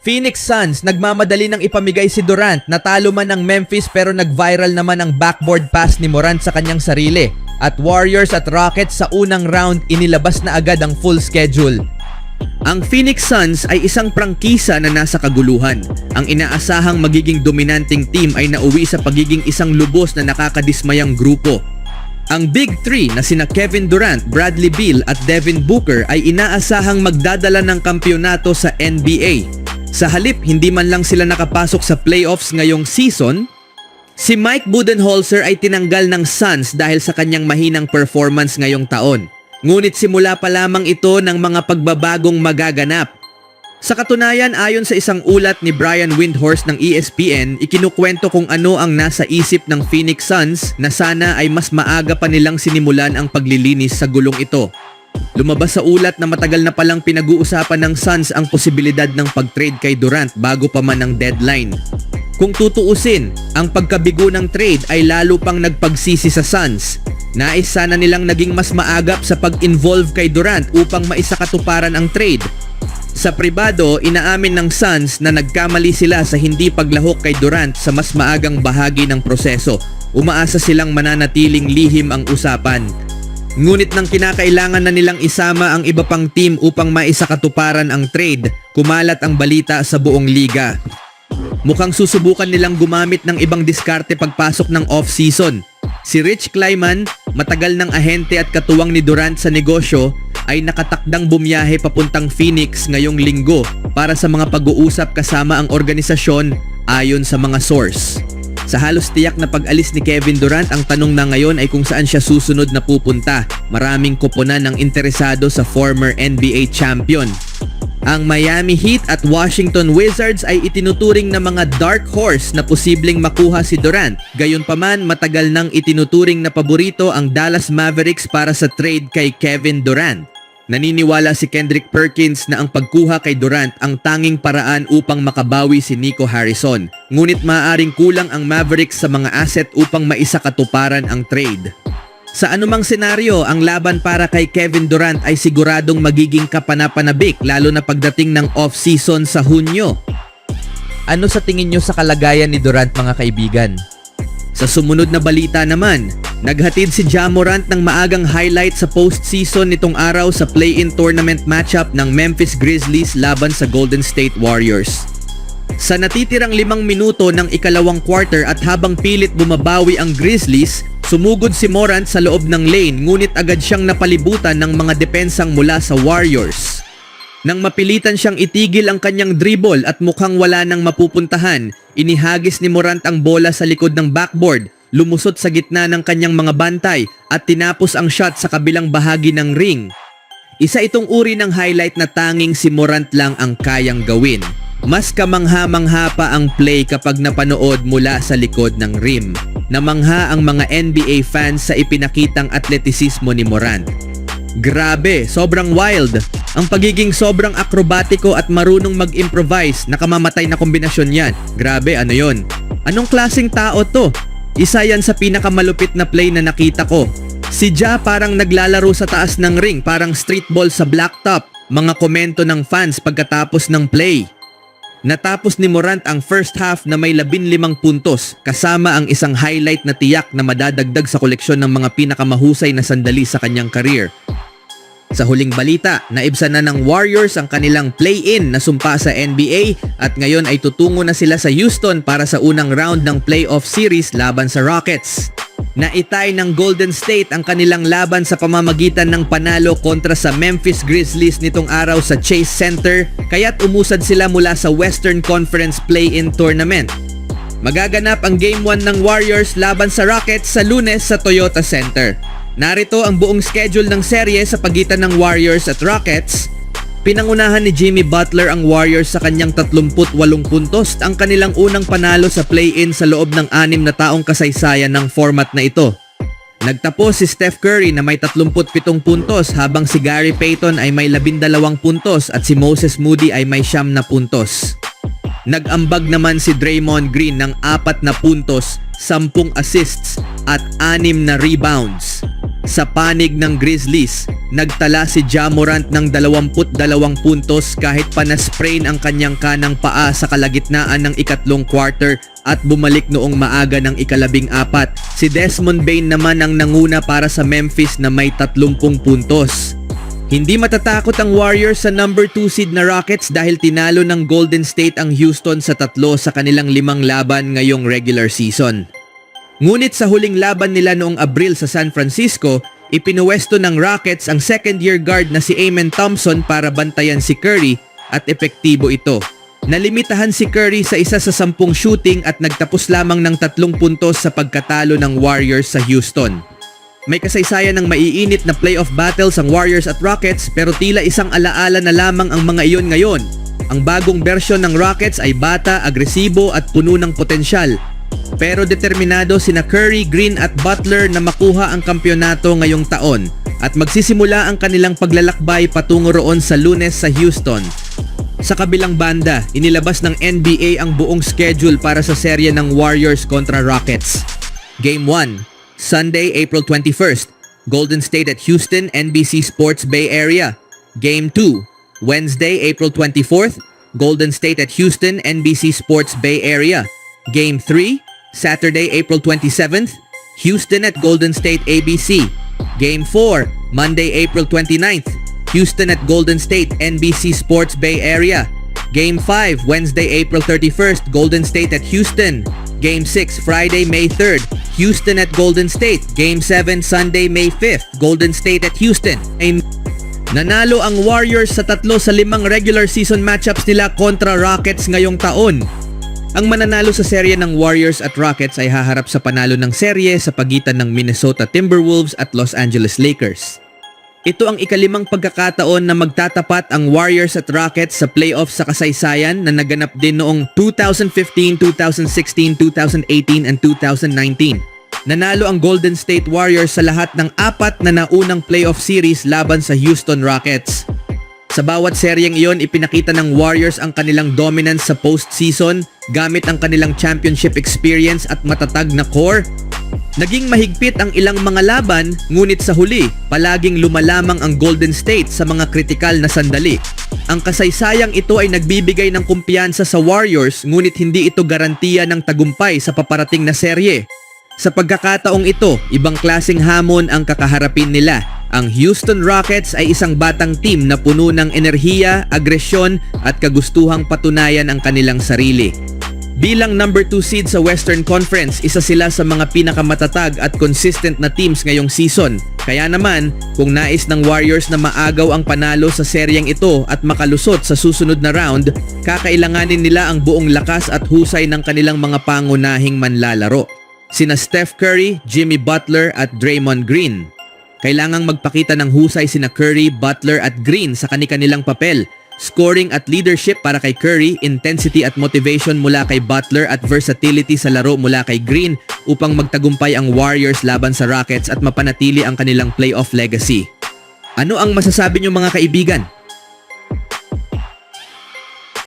Phoenix Suns nagmamadali ng ipamigay si Durant. Natalo man ang Memphis pero nag-viral naman ang backboard pass ni Morant sa kanyang sarili. At Warriors at Rockets sa unang round inilabas na agad ang full schedule. Ang Phoenix Suns ay isang prangkisa na nasa kaguluhan. Ang inaasahang magiging dominanting team ay nauwi sa pagiging isang lubos na nakakadismayang grupo. Ang Big Three na sina Kevin Durant, Bradley Beal at Devin Booker ay inaasahang magdadala ng kampyonato sa NBA. Sa halip, hindi man lang sila nakapasok sa playoffs ngayong season, si Mike Budenholzer ay tinanggal ng Suns dahil sa kanyang mahinang performance ngayong taon. Ngunit simula pa lamang ito ng mga pagbabagong magaganap. Sa katunayan, ayon sa isang ulat ni Brian Windhorst ng ESPN, ikinukwento kung ano ang nasa isip ng Phoenix Suns na sana ay mas maaga pa nilang sinimulan ang paglilinis sa gulong ito. Lumabas sa ulat na matagal na palang pinag-uusapan ng Suns ang posibilidad ng pag-trade kay Durant bago pa man ang deadline. Kung tutuusin, ang pagkabigo ng trade ay lalo pang nagpagsisi sa Suns. Nais sana nilang naging mas maagap sa pag-involve kay Durant upang maisakatuparan ang trade. Sa pribado, inaamin ng Suns na nagkamali sila sa hindi paglahok kay Durant sa mas maagang bahagi ng proseso. Umaasa silang mananatiling lihim ang usapan. Ngunit nang kinakailangan na nilang isama ang iba pang team upang maisakatuparan ang trade, kumalat ang balita sa buong liga. Mukhang susubukan nilang gumamit ng ibang diskarte pagpasok ng off-season. Si Rich Kleiman, matagal ng ahente at katuwang ni Durant sa negosyo, ay nakatakdang bumiyahe papuntang Phoenix ngayong linggo para sa mga pag-uusap kasama ang organisasyon ayon sa mga source. Sa halos tiyak na pag-alis ni Kevin Durant, ang tanong na ngayon ay kung saan siya susunod na pupunta. Maraming koponan ang interesado sa former NBA champion. Ang Miami Heat at Washington Wizards ay itinuturing na mga dark horse na posibleng makuha si Durant. Gayunpaman, matagal nang itinuturing na paborito ang Dallas Mavericks para sa trade kay Kevin Durant. Naniniwala si Kendrick Perkins na ang pagkuha kay Durant ang tanging paraan upang makabawi si Nico Harrison. Ngunit maaaring kulang ang Mavericks sa mga asset upang maisakatuparan ang trade. Sa anumang senaryo, ang laban para kay Kevin Durant ay siguradong magiging kapanapanabik lalo na pagdating ng off-season sa Hunyo. Ano sa tingin nyo sa kalagayan ni Durant, mga kaibigan? Sa sumunod na balita naman, naghatid si Ja Morant ng maagang highlight sa postseason nitong araw sa play-in tournament matchup ng Memphis Grizzlies laban sa Golden State Warriors. Sa natitirang 5 minuto ng ikalawang quarter at habang pilit bumabawi ang Grizzlies, sumugod si Morant sa loob ng lane ngunit agad siyang napalibutan ng mga depensang mula sa Warriors. Nang mapilitan siyang itigil ang kanyang dribble at mukhang wala nang mapupuntahan, inihagis ni Morant ang bola sa likod ng backboard, lumusot sa gitna ng kanyang mga bantay at tinapos ang shot sa kabilang bahagi ng ring. Isa itong uri ng highlight na tanging si Morant lang ang kayang gawin. Mas kamangha-mangha pa ang play kapag napanood mula sa likod ng rim. Namangha ang mga NBA fans sa ipinakitang atletisismo ni Morant. Grabe, sobrang wild. Ang pagiging sobrang akrobatiko at marunong mag-improvise, nakamamatay na kombinasyon yan. Grabe, ano yon? Anong klaseng tao to? Isa yan sa pinakamalupit na play na nakita ko. Si Ja parang naglalaro sa taas ng ring, parang street ball sa blacktop. Mga komento ng fans pagkatapos ng play. Natapos ni Morant ang first half na may 15 puntos, kasama ang isang highlight na tiyak na madadagdag sa koleksyon ng mga pinakamahusay na sandali sa kanyang career. Sa huling balita, naibsan na ng Warriors ang kanilang play-in na sumpa sa NBA at ngayon ay tutungo na sila sa Houston para sa unang round ng playoff series laban sa Rockets. Naitay ng Golden State ang kanilang laban sa pamamagitan ng panalo kontra sa Memphis Grizzlies nitong araw sa Chase Center, kaya't umusad sila mula sa Western Conference Play-in Tournament. Magaganap ang Game 1 ng Warriors laban sa Rockets sa Lunes sa Toyota Center. Narito ang buong schedule ng serye sa pagitan ng Warriors at Rockets. Pinangunahan ni Jimmy Butler ang Warriors sa kanyang 38 puntos, ang kanilang unang panalo sa play-in sa loob ng 6 na taong kasaysayan ng format na ito. Nagtapos si Steph Curry na may 37 puntos habang si Gary Payton ay may 12 puntos at si Moses Moody ay may 9 puntos. Nag-ambag naman si Draymond Green ng 4 puntos, 10 assists at 6 rebounds. Sa panig ng Grizzlies, nagtala si Ja Morant ng 22 puntos kahit pa na-sprain ang kanyang kanang paa sa kalagitnaan ng ikatlong quarter at bumalik noong maaga ng ika-14. Si Desmond Bane naman ang nanguna para sa Memphis na may 30 puntos. Hindi matatakot ang Warriors sa number 2 seed na Rockets dahil tinalo ng Golden State ang Houston sa 3 sa kanilang 5 laban ngayong regular season. Ngunit sa huling laban nila noong Abril sa San Francisco, ipinuwesto ng Rockets ang second-year guard na si Amen Thompson para bantayan si Curry at epektibo ito. Nalimitahan si Curry sa isa sa 10 shooting at nagtapos lamang ng 3 puntos sa pagkatalo ng Warriors sa Houston. May kasaysayan ng maiinit na playoff battles ang Warriors at Rockets pero tila isang alaala na lamang ang mga iyon ngayon. Ang bagong bersyon ng Rockets ay bata, agresibo at puno ng potensyal. Pero determinado sina Curry, Green at Butler na makuha ang kampyonato ngayong taon at magsisimula ang kanilang paglalakbay patungo roon sa Lunes sa Houston. Sa kabilang banda, inilabas ng NBA ang buong schedule para sa serye ng Warriors kontra Rockets. Game 1, Sunday, April 21st, Golden State at Houston, NBC Sports Bay Area. Game 2, Wednesday, April 24th, Golden State at Houston, NBC Sports Bay Area. Game 3, Saturday, April 27th, Houston at Golden State ABC. Game 4, Monday, April 29th, Houston at Golden State, NBC Sports Bay Area. Game 5, Wednesday, April 31st, Golden State at Houston. Game 6, Friday, May 3rd, Houston at Golden State. Game 7, Sunday, May 5th, Golden State at Houston. Nanalo ang Warriors sa 3 sa 5 regular season matchups nila kontra Rockets ngayong taon. Ang mananalo sa serye ng Warriors at Rockets ay haharap sa panalo ng serye sa pagitan ng Minnesota Timberwolves at Los Angeles Lakers. Ito ang ika-5 pagkakataon na magtatapat ang Warriors at Rockets sa playoffs sa kasaysayan na naganap din noong 2015, 2016, 2018 and 2019. Nanalo ang Golden State Warriors sa lahat ng 4 na naunang playoff series laban sa Houston Rockets. Sa bawat seryeng iyon, ipinakita ng Warriors ang kanilang dominance sa postseason gamit ang kanilang championship experience at matatag na core. Naging mahigpit ang ilang mga laban, ngunit sa huli, palaging lumalamang ang Golden State sa mga kritikal na sandali. Ang kasaysayang ito ay nagbibigay ng kumpiyansa sa Warriors, ngunit hindi ito garantiya ng tagumpay sa paparating na serye. Sa pagkakataong ito, ibang klaseng hamon ang kakaharapin nila. Ang Houston Rockets ay isang batang team na puno ng enerhiya, agresyon at kagustuhang patunayan ang kanilang sarili. Bilang number 2 seed sa Western Conference, isa sila sa mga pinakamatatag at consistent na teams ngayong season. Kaya naman, kung nais ng Warriors na maagaw ang panalo sa seryeng ito at makalusot sa susunod na round, kakailanganin nila ang buong lakas at husay ng kanilang mga pangunahing manlalaro. Sina Steph Curry, Jimmy Butler at Draymond Green. Kailangang magpakita ng husay sina Curry, Butler at Green sa kani-kanilang papel. Scoring at leadership para kay Curry, intensity at motivation mula kay Butler at versatility sa laro mula kay Green upang magtagumpay ang Warriors laban sa Rockets at mapanatili ang kanilang playoff legacy. Ano ang masasabi niyo mga kaibigan?